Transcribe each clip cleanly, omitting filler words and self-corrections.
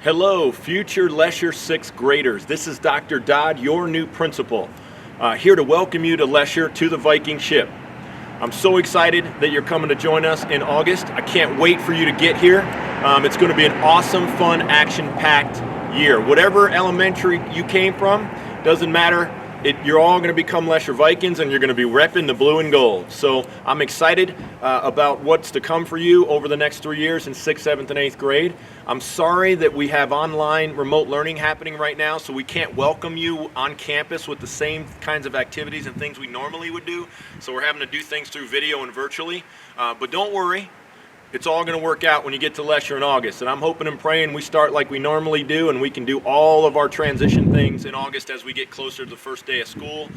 Hello, future Lesher 6th graders. This is Dr. Dodd, your new principal, here to welcome you to Lesher, to the Viking ship. I'm so excited that you're coming to join us in August. I can't wait for you to get here. It's going to be an awesome, fun, action-packed year. Whatever elementary you came from, doesn't matter. You're all going to become Lesher Vikings, and you're going to be repping the blue and gold. So I'm excited about what's to come for you over the next 3 years in 6th, 7th, and 8th grade. I'm sorry that we have online remote learning happening right now, so we can't welcome you on campus with the same kinds of activities and things we normally would do. So we're having to do things through video and virtually. But don't worry. It's all going to work out when you get to Lesher in August. And I'm hoping and praying we start like we normally do, and we can do all of our transition things in August as we get closer to the first day of school.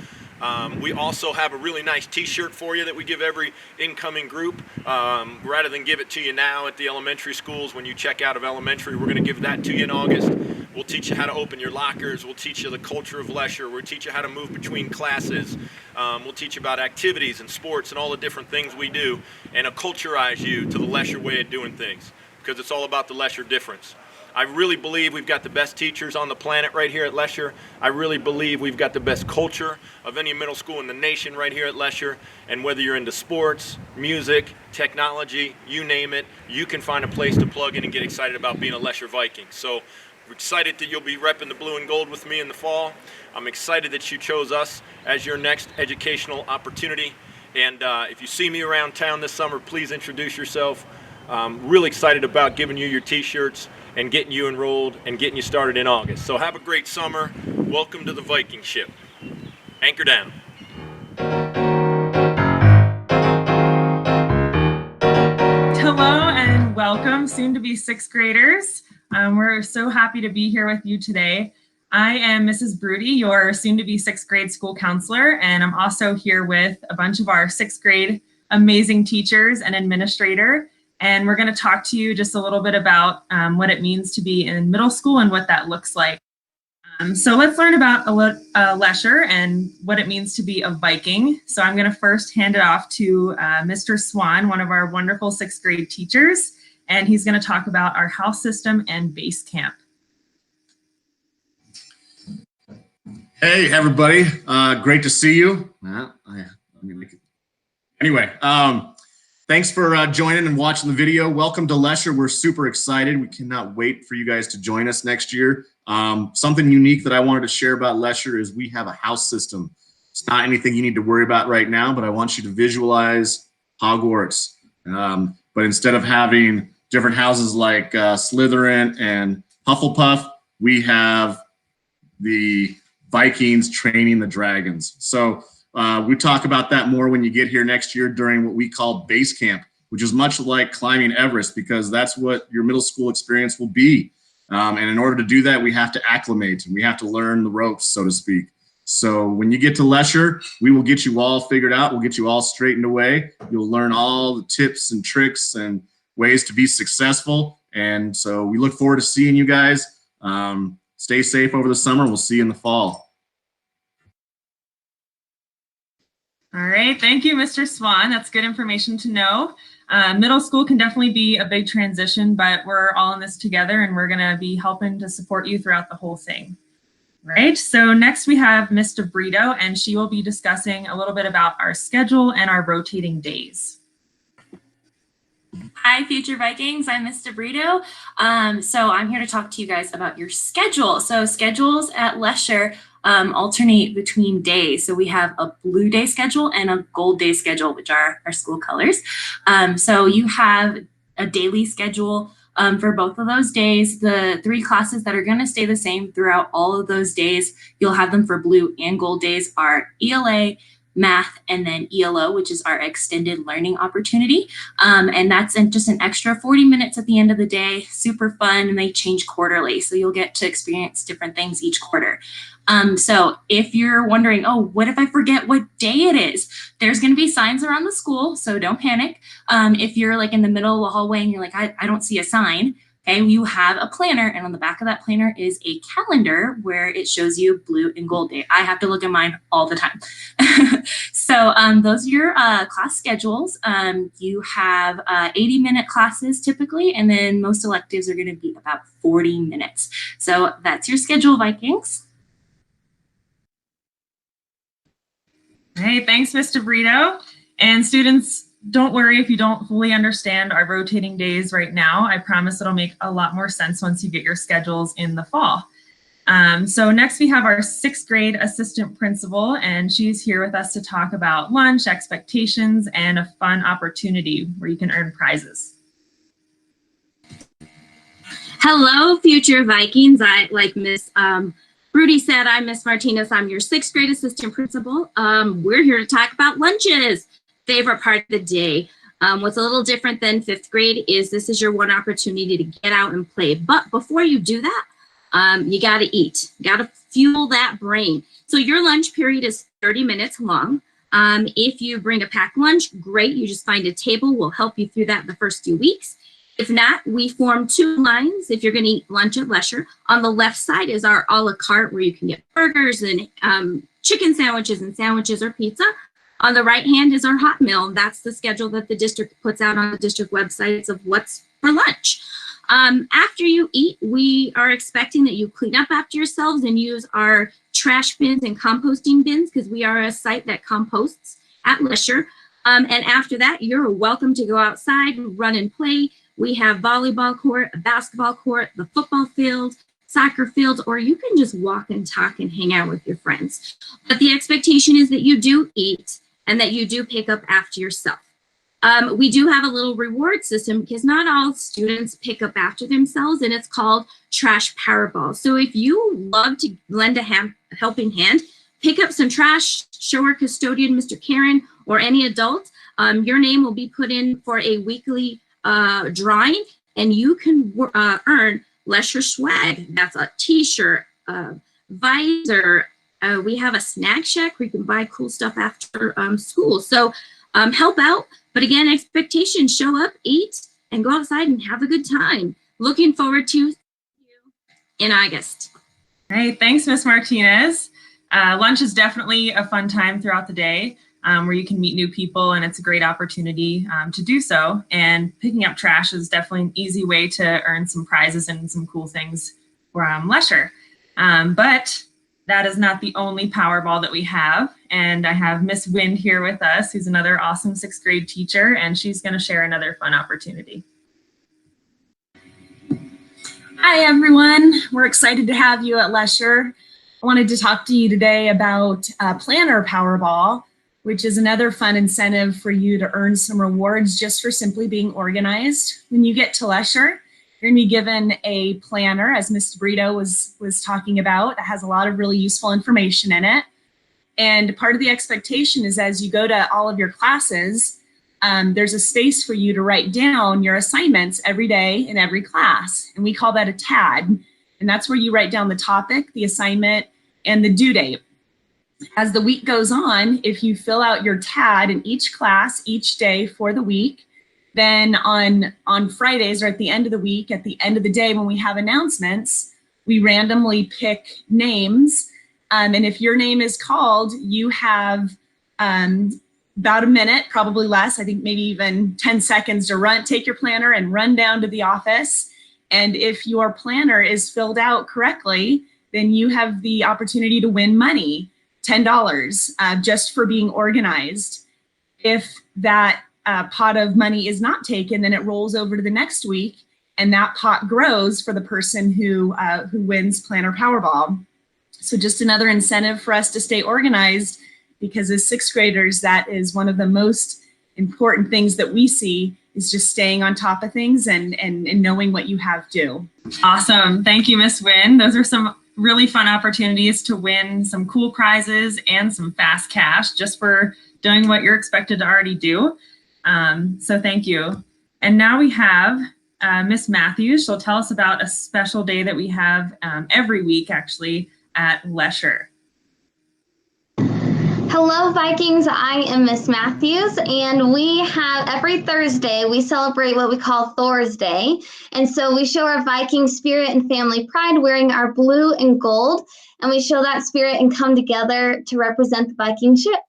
We also have a really nice t-shirt for you that we give every incoming group. Rather than give it to you now at the elementary schools when you check out of elementary, we're going to give that to you in August. We'll teach you how to open your lockers. We'll teach you the culture of Lesher. We'll teach you how to move between classes. We'll teach you about activities and sports and all the different things we do, and acculturize you to the Lesher way of doing things, because it's all about the Lesher difference. I really believe we've got the best teachers on the planet right here at Lesher. I really believe we've got the best culture of any middle school in the nation right here at Lesher. And whether you're into sports, music, technology, you name it, you can find a place to plug in and get excited about being a Lesher Viking. So we're excited that you'll be repping the blue and gold with me in the fall. I'm excited that you chose us as your next educational opportunity. And if you see me around town this summer, please introduce yourself. Really excited about giving you your t-shirts and getting you enrolled and getting you started in August. So have a great summer. Welcome to the Viking ship. Anchor down. Hello and welcome, soon to be 6th graders. We're so happy to be here with you today. I am Mrs. Broody, your soon to be 6th grade school counselor, and I'm also here with a bunch of our 6th grade amazing teachers and administrator. And we're going to talk to you just a little bit about what it means to be in middle school and what that looks like. So let's learn about Lesher and what it means to be a Viking. So I'm going to first hand it off to Mr. Swan, one of our wonderful 6th grade teachers, and he's going to talk about our house system and base camp. Hey, everybody. Great to see you. Anyway, thanks for joining and watching the video. Welcome to Lesher. We're super excited. We cannot wait for you guys to join us next year. Something unique that I wanted to share about Lesher is we have a house system. It's not anything you need to worry about right now, but I want you to visualize Hogwarts. But instead of having different houses like Slytherin and Hufflepuff, we have the Vikings training the dragons. So we talk about that more when you get here next year during what we call base camp, which is much like climbing Everest, because that's what your middle school experience will be. And in order to do that, we have to acclimate and we have to learn the ropes, so to speak. So when you get to Lesher, we will get you all figured out. We'll get you all straightened away. You'll learn all the tips and tricks and ways to be successful. And so we look forward to seeing you guys. Stay safe over the summer. We'll see you in the fall. All right, thank you, Mr. Swan. That's good information to know. Middle school can definitely be a big transition, but we're all in this together and we're gonna be helping to support you throughout the whole thing. Right, so next we have Ms. DeBrito, and she will be discussing a little bit about our schedule and our rotating days. Hi, future Vikings. I'm Ms. DeBrito. So I'm here to talk to you guys about your schedule. So schedules at Lesher alternate between days. So we have a blue day schedule and a gold day schedule, which are our school colors. So you have a daily schedule for both of those days. The 3 classes that are going to stay the same throughout all of those days, you'll have them for blue and gold days, are ELA, math, and then ELO, which is our extended learning opportunity. And that's just an extra 40 minutes at the end of the day, super fun, and they change quarterly. So you'll get to experience different things each quarter. So if you're wondering, oh, what if I forget what day it is? There's going to be signs around the school, so don't panic. If you're like in the middle of the hallway and you're like, I don't see a sign, And you have a planner, and on the back of that planner is a calendar where it shows you blue and gold day. I have to look at mine all the time. So those are your class schedules. You have 80-minute classes typically, and then most electives are going to be about 40 minutes. So that's your schedule, Vikings. Hey, thanks, Mr. Brito. And students, don't worry if you don't fully understand our rotating days right now. I promise it'll make a lot more sense once you get your schedules in the fall. So next we have our 6th grade assistant principal, and she's here with us to talk about lunch, expectations, and a fun opportunity where you can earn prizes. Hello, future Vikings. Like Miss Rudy said, I'm Miss Martinez. I'm your 6th grade assistant principal. We're here to talk about lunches. Favorite part of the day. What's a little different than 5th grade is this is your one opportunity to get out and play. But before you do that, you got to eat. You got to fuel that brain. So your lunch period is 30 minutes long. If you bring a packed lunch, great. You just find a table. We'll help you through that the first few weeks. If not, we form 2 lines if you're going to eat lunch at Lesher. On the left side is our a la carte where you can get burgers and chicken sandwiches or pizza. On the right hand is our hot meal. That's the schedule that the district puts out on the district websites of what's for lunch. After you eat, we are expecting that you clean up after yourselves and use our trash bins and composting bins because we are a site that composts at Lesher. And after that, you're welcome to go outside, run and play. We have volleyball court, a basketball court, the football field, soccer field, or you can just walk and talk and hang out with your friends. But the expectation is that you do eat and that you do pick up after yourself. We do have a little reward system because not all students pick up after themselves, and it's called Trash Powerball. So if you love to lend a helping hand, pick up some trash, show our custodian, Mr. Karen, or any adult. Your name will be put in for a weekly drawing, and you can earn Lesher swag. That's a t-shirt, visor. We have a snack shack where you can buy cool stuff after school. So help out. But again, expectations, show up, eat, and go outside and have a good time. Looking forward to you in August. Hey, thanks, Miss Martinez. Lunch is definitely a fun time throughout the day where you can meet new people, and it's a great opportunity to do so. And picking up trash is definitely an easy way to earn some prizes and some cool things for Lesher. But that is not the only Powerball that we have. And I have Miss Wind here with us, who's another awesome 6th grade teacher, and she's going to share another fun opportunity. Hi, everyone. We're excited to have you at Lesher. I wanted to talk to you today about Planner Powerball, which is another fun incentive for you to earn some rewards just for simply being organized. When you get to Lesher, you're going to be given a planner, as Mr. Brito was talking about, that has a lot of really useful information in it. And part of the expectation is as you go to all of your classes, there's a space for you to write down your assignments every day in every class. And we call that a TAD. And that's where you write down the topic, the assignment, and the due date. As the week goes on, if you fill out your TAD in each class each day for the week, then on Fridays or at the end of the week, at the end of the day when we have announcements, we randomly pick names. And if your name is called, you have about a minute, probably less, I think maybe even 10 seconds to take your planner and run down to the office. And if your planner is filled out correctly, then you have the opportunity to win money, $10, just for being organized. If that pot of money is not taken, then it rolls over to the next week, and that pot grows for the person who wins Planner Powerball. So just another incentive for us to stay organized, because as 6th graders, that is one of the most important things that we see, is just staying on top of things and knowing what you have due. Awesome. Thank you, Miss Wynn. Those are some really fun opportunities to win some cool prizes and some fast cash just for doing what you're expected to already do. So thank you. And now we have Miss Matthews. She'll tell us about a special day that we have every week, actually, at Lesher. Hello, Vikings. I am Miss Matthews, and we have every Thursday we celebrate what we call Thor's Day. And so we show our Viking spirit and family pride wearing our blue and gold, and we show that spirit and come together to represent the Viking ship.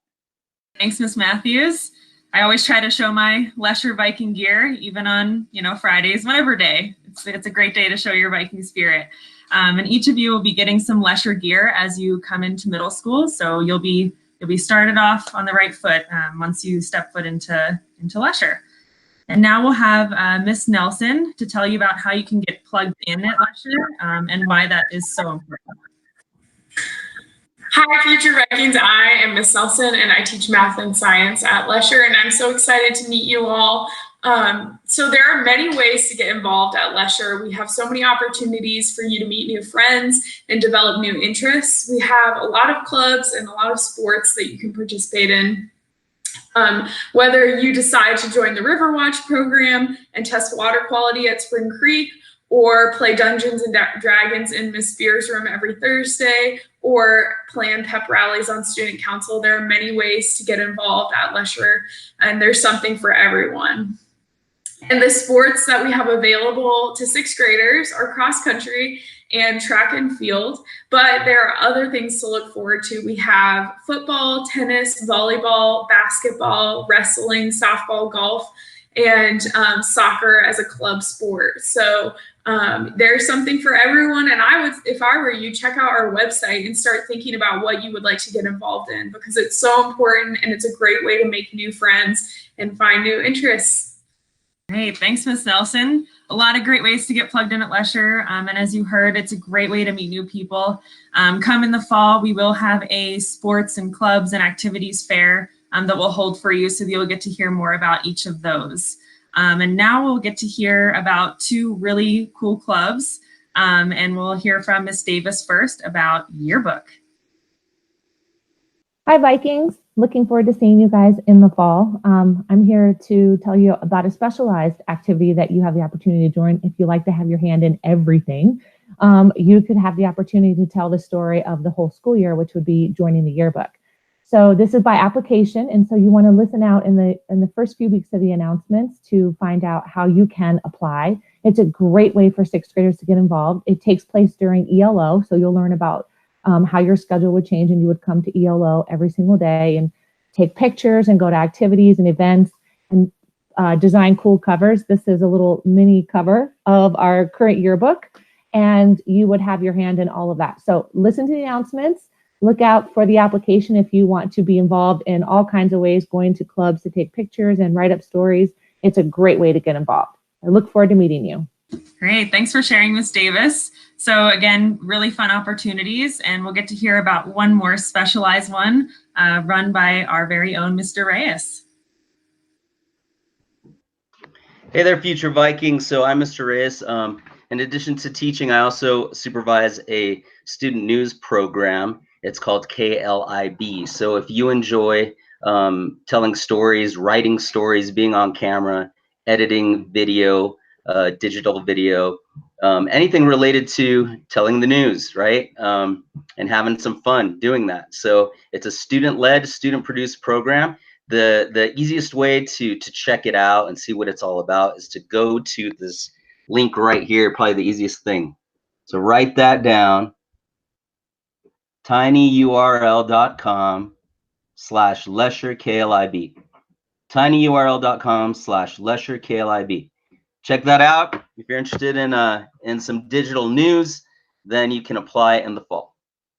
Thanks, Miss Matthews. I always try to show my Lesher Viking gear, even on, Fridays, whatever day. It's a great day to show your Viking spirit. And each of you will be getting some Lesher gear as you come into middle school. So you'll be started off on the right foot once you step foot into Lesher. And now we'll have Miss Nelson to tell you about how you can get plugged in at Lesher and why that is so important. Hi, future Vikings. I am Miss Nelson, and I teach math and science at Lesher, and I'm so excited to meet you all. So there are many ways to get involved at Lesher. We have so many opportunities for you to meet new friends and develop new interests. We have a lot of clubs and a lot of sports that you can participate in. Whether you decide to join the Riverwatch program and test water quality at Spring Creek, or play Dungeons and Dragons in Miss Spears' room every Thursday, or plan pep rallies on student council. There are many ways to get involved at Lesher, and there's something for everyone. And the sports that we have available to sixth graders are cross country and track and field, but there are other things to look forward to. We have football, tennis, volleyball, basketball, wrestling, softball, golf, and soccer as a club sport. So there's something for everyone. And I would, if I were you, check out our website and start thinking about what you would like to get involved in, because it's so important and it's a great way to make new friends and find new interests. Great, thanks, Miss Nelson. A lot of great ways to get plugged in at Lesher. And as you heard, it's a great way to meet new people. Come in the fall, we will have a sports and clubs and activities fair that we'll hold for you, so you'll get to hear more about each of those. And now we'll get to hear about two really cool clubs. And we'll hear from Miss Davis first about Yearbook. Hi, Vikings. Looking forward to seeing you guys in the fall. I'm here to tell you about a specialized activity that you have the opportunity to join if you like to have your hand in everything. You could have the opportunity to tell the story of the whole school year, which would be joining the yearbook. So this is by application, and so you want to listen out in the first few weeks of the announcements to find out how you can apply. It's a great way for sixth graders to get involved. It takes place during ELO, so you'll learn about how your schedule would change, and you would come to ELO every single day and take pictures and go to activities and events and design cool covers. This is a little mini cover of our current yearbook, and you would have your hand in all of that. So listen to the announcements. Look out for the application if you want to be involved in all kinds of ways, going to clubs to take pictures and write up stories. It's a great way to get involved. I look forward to meeting you. Great, thanks for sharing, Miss Davis. So again, really fun opportunities, and we'll get to hear about one more specialized one run by our very own Mr. Reyes. Hey there, future Vikings. So I'm Mr. Reyes. In addition to teaching, I also supervise a student news program. It's called KLIB. So if you enjoy telling stories, writing stories, being on camera, editing video, digital video, anything related to telling the news, right? And having some fun doing that. So it's a student-led, student-produced program. The easiest way to check it out and see what it's all about is to go to this link right here, probably the easiest thing. So write that down, tinyurl.com/LesherKLIB. tinyurl.com/LesherKLIB. Check that out. If you're interested in some digital news, then you can apply in the fall.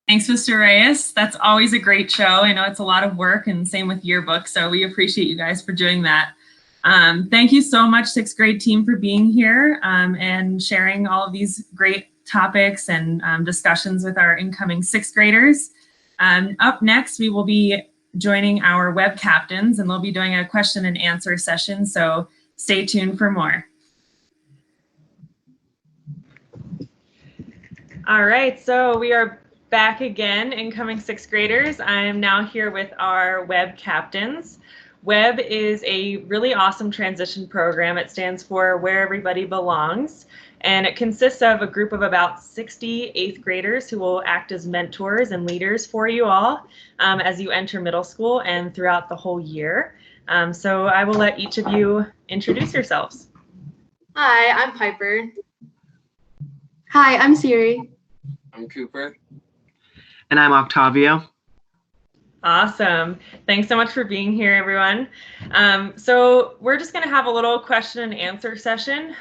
Thanks, Mr. Reyes. That's always a great show. I know it's a lot of work, and same with Yearbook, so we appreciate you guys for doing that. Thank you so much, sixth grade team, for being here and sharing all of these great topics and discussions with our incoming sixth graders. Up next, we will be joining our web captains, and they'll be doing a question and answer session, so stay tuned for more. All right, so we are back again, incoming sixth graders. I am now here with our web captains. WEB is a really awesome transition program. It stands for Where Everybody Belongs, and it consists of a group of about 60 eighth graders who will act as mentors and leaders for you all as you enter middle school and throughout the whole year. So I will let each of you introduce yourselves. Hi, I'm Piper. Hi, I'm Siri. I'm Cooper. And I'm Octavio. Awesome. Thanks so much for being here, everyone. So we're just going to have a little question and answer session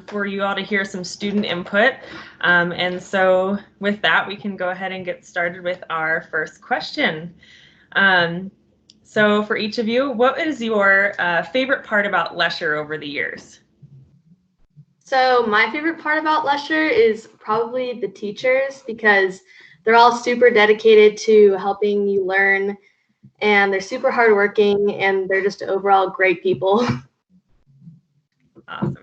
for you all to hear some student input. And so with that, we can go ahead and get started with our first question. So for each of you, what is your favorite part about Lesher over the years? So my favorite part about Lesher is probably the teachers, because they're all super dedicated to helping you learn, and they're super hardworking, and they're just overall great people. Awesome.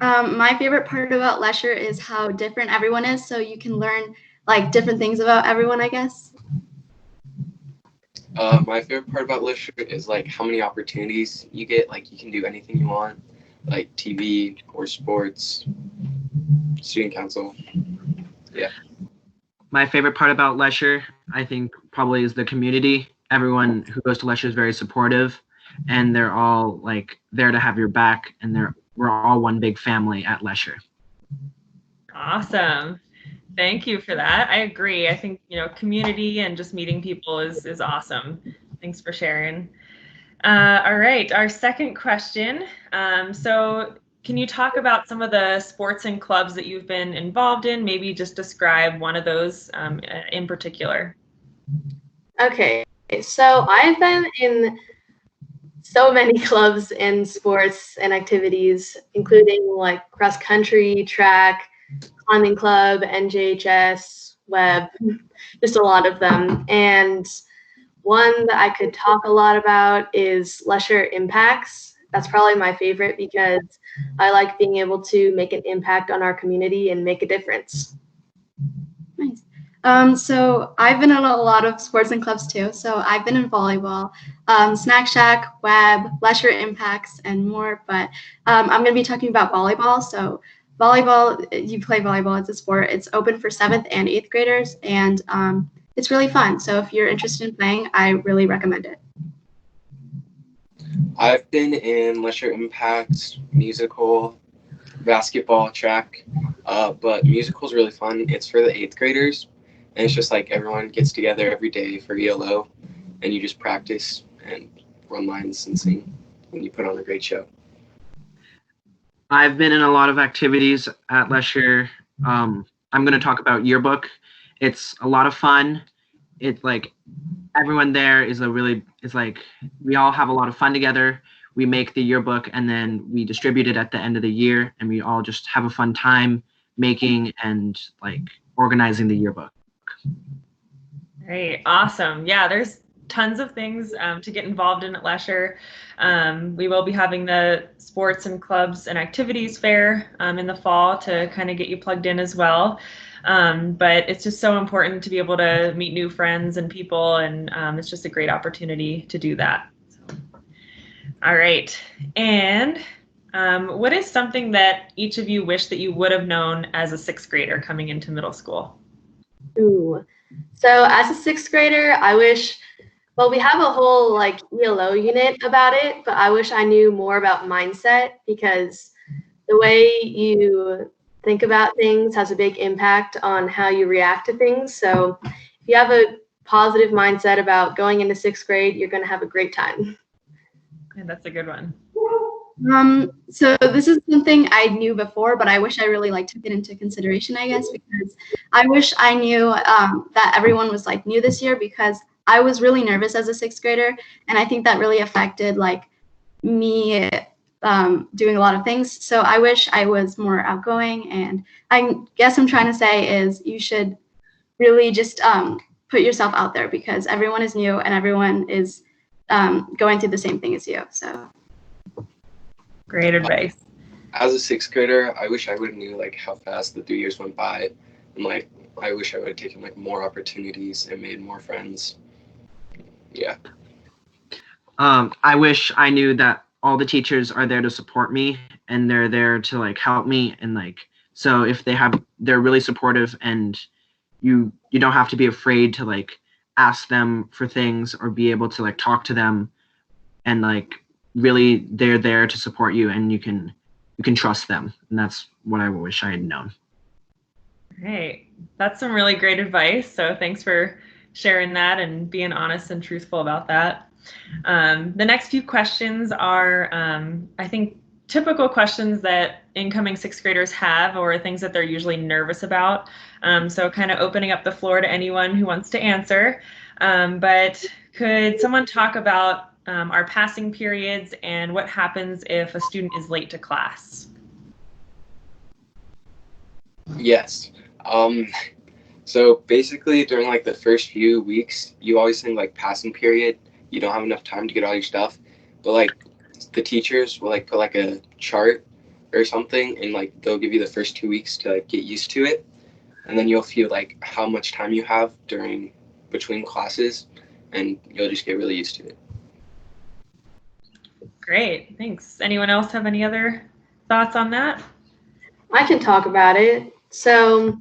My favorite part about Lesher is how different everyone is, so you can learn like different things about everyone, I guess. My favorite part about Lesher is like how many opportunities you get. Like you can do anything you want, like TV or sports, student council. Yeah. My favorite part about Lesher, I think, probably is the community. Everyone who goes to Lesher is very supportive, and they're all like there to have your back, and we're all one big family at Lesher. Awesome. Thank you for that. I agree. I think, community and just meeting people is awesome. Thanks for sharing. All right, our second question. So can you talk about some of the sports and clubs that you've been involved in? Maybe just describe one of those in particular. Okay, so I've been in so many clubs and sports and activities, including like cross country, track, climbing club, NJHS, WEB, just a lot of them. And one that I could talk a lot about is Lesher Impacts. That's probably my favorite because I like being able to make an impact on our community and make a difference. Nice. So I've been in a lot of sports and clubs too. So I've been in volleyball, Snack Shack, WEB, Lesher Impacts, and more. But I'm going to be talking about volleyball. So volleyball, you play volleyball, it's a sport. It's open for 7th and 8th graders, and it's really fun. So if you're interested in playing, I really recommend it. I've been in Lesher Impacts, musical, basketball, track, but musical is really fun. It's for the 8th graders, and it's just like everyone gets together every day for ELO, and you just practice and run lines and sing, and you put on a great show. I've been in a lot of activities at Lesher. I'm going to talk about yearbook. It's a lot of fun. It's like everyone there is like we all have a lot of fun together. We make the yearbook and then we distribute it at the end of the year, and we all just have a fun time making and like organizing the yearbook. Great, awesome. Yeah, there's tons of things to get involved in at Lesher. We will be having the sports and clubs and activities fair in the fall to kind of get you plugged in as well. But it's just so important to be able to meet new friends and people, and it's just a great opportunity to do that. So, all right, and what is something that each of you wish that you would have known as a 6th grader coming into middle school? Ooh. So as a 6th grader, I wish, well, we have a whole like ELO unit about it, but I wish I knew more about mindset, because the way you think about things has a big impact on how you react to things. So if you have a positive mindset about going into 6th grade, you're going to have a great time. Yeah, that's a good one. So this is something I knew before, but I wish I really like took it into consideration, I guess, because I wish I knew that everyone was like new this year, because I was really nervous as a 6th grader, and I think that really affected like me doing a lot of things. So I wish I was more outgoing, and I guess I'm trying to say is you should really just put yourself out there, because everyone is new and everyone is going through the same thing as you. So great advice. As a 6th grader, I wish I would have knew like how fast the 3 years went by, and like I wish I would have taken like more opportunities and made more friends. Yeah. I wish I knew that all the teachers are there to support me and they're there to like help me, and like, so if they're really supportive, and you don't have to be afraid to like ask them for things or be able to like talk to them, and like really they're there to support you, and you can trust them. And that's what I wish I had known. Great. That's some really great advice. So thanks for sharing that and being honest and truthful about that. The next few questions are, I think, typical questions that incoming sixth graders have, or things that they're usually nervous about. So kind of opening up the floor to anyone who wants to answer. But could someone talk about our passing periods and what happens if a student is late to class? Yes. So basically during like the first few weeks, you always think like passing period, you don't have enough time to get all your stuff, but like the teachers will like put like a chart or something, and like they'll give you the first 2 weeks to like, get used to it, and then you'll feel like how much time you have between classes, and you'll just get really used to it. Great, thanks. Anyone else have any other thoughts on that? I can talk about it. So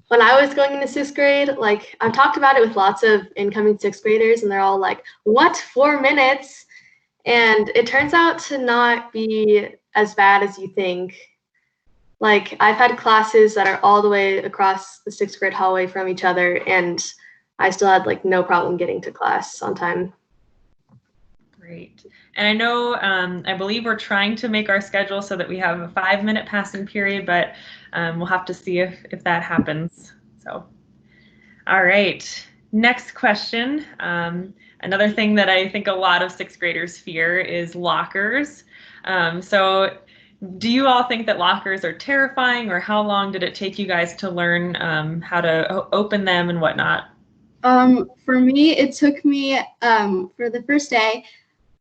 when I was going into sixth grade, like I've talked about it with lots of incoming sixth graders, and they're all like, what, 4 minutes? And it turns out to not be as bad as you think. Like I've had classes that are all the way across the sixth grade hallway from each other, and I still had like no problem getting to class on time. Great. And I know, I believe we're trying to make our schedule so that we have a 5-minute passing period, but we'll have to see if that happens. So, all right. Next question. Another thing that I think a lot of sixth graders fear is lockers. So do you all think that lockers are terrifying, or how long did it take you guys to learn how to open them and whatnot? For me, it took me, for the first day,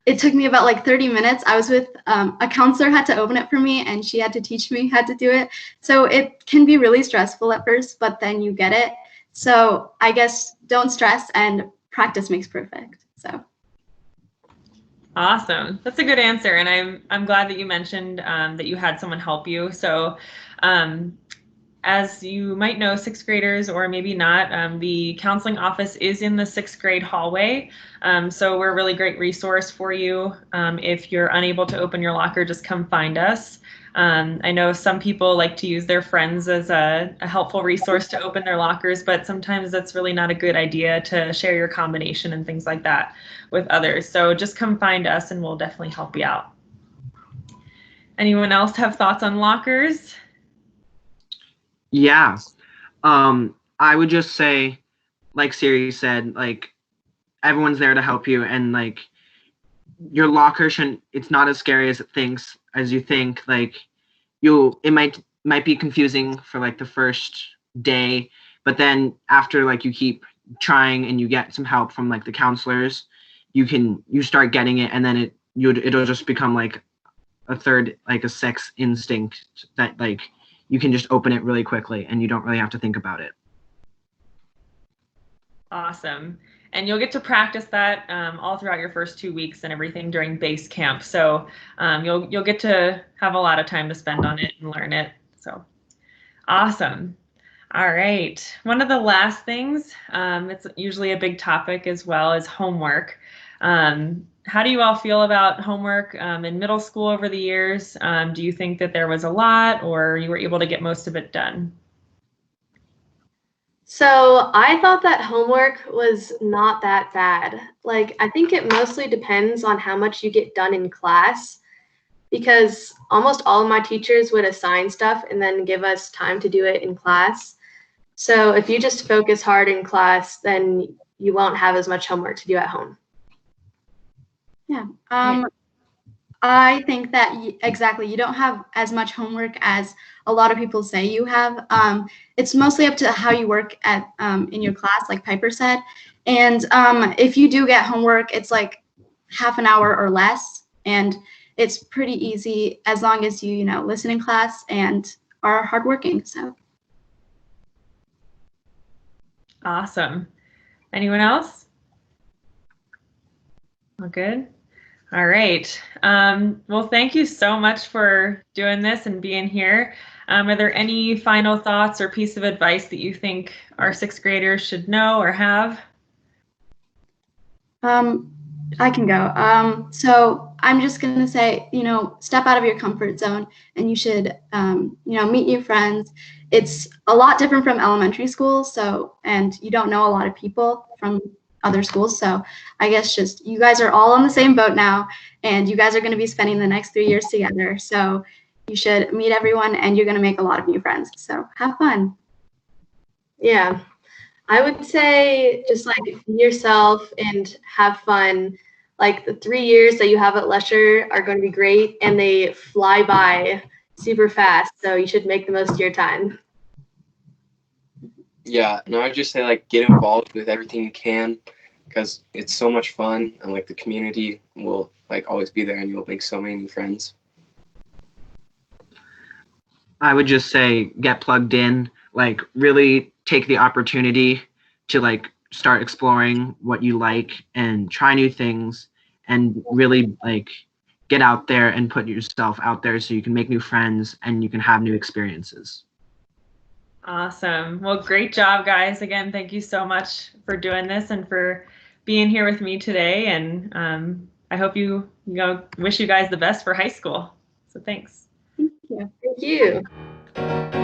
it took me about like 30 minutes. I was with a counselor had to open it for me, and she had to teach me how to do it. So it can be really stressful at first, but then you get it. So I guess don't stress, and practice makes perfect. So. Awesome. That's a good answer. And I'm glad that you mentioned that you had someone help you. So as you might know, sixth graders, or maybe not, the counseling office is in the sixth grade hallway. So we're a really great resource for you. If you're unable to open your locker, just come find us. I know some people like to use their friends as a helpful resource to open their lockers, but sometimes that's really not a good idea to share your combination and things like that with others. So just come find us and we'll definitely help you out. Anyone else have thoughts on lockers? Yeah. I would just say, like Siri said, like everyone's there to help you, and like your locker it's not as scary as you think. Like it might be confusing for like the first day, but then after like you keep trying and you get some help from like the counselors, you start getting it, and then it'll just become like a sixth instinct that like you can just open it really quickly and you don't really have to think about it. Awesome. And you'll get to practice that all throughout your first 2 weeks and everything during base camp. So you'll get to have a lot of time to spend on it and learn it. So awesome. All right. One of the last things, it's usually a big topic as well, is homework. How do you all feel about homework in middle school over the years? Do you think that there was a lot, or you were able to get most of it done? So I thought that homework was not that bad. Like, I think it mostly depends on how much you get done in class, because almost all of my teachers would assign stuff and then give us time to do it in class. So if you just focus hard in class, then you won't have as much homework to do at home. Yeah. I think that exactly, you don't have as much homework as a lot of people say you have. It's mostly up to how you work at in your class, like Piper said. And if you do get homework, it's like half an hour or less, and it's pretty easy as long as you listen in class and are hardworking. So. Awesome. Anyone else? All good. All right. Well, thank you so much for doing this and being here. Are there any final thoughts or piece of advice that you think our sixth graders should know or have? I can go. So I'm just going to say, step out of your comfort zone and you should, meet new friends. It's a lot different from elementary school. And you don't know a lot of people from other schools. So I guess just you guys are all on the same boat now and you guys are going to be spending the next 3 years together. So you should meet everyone and you're going to make a lot of new friends. So have fun. Yeah. I would say just like be yourself and have fun. Like the 3 years that you have at Lesher are going to be great and they fly by super fast. So you should make the most of your time. Yeah, and I would just say like get involved with everything you can because it's so much fun and like the community will like always be there and you'll make so many new friends. I would just say get plugged in, like really take the opportunity to like start exploring what you like and try new things and really like get out there and put yourself out there so you can make new friends and you can have new experiences. Awesome. Well, great job, guys. Again, thank you so much for doing this and for being here with me today. And I hope wish you guys the best for high school. So thanks. Thank you. Thank you.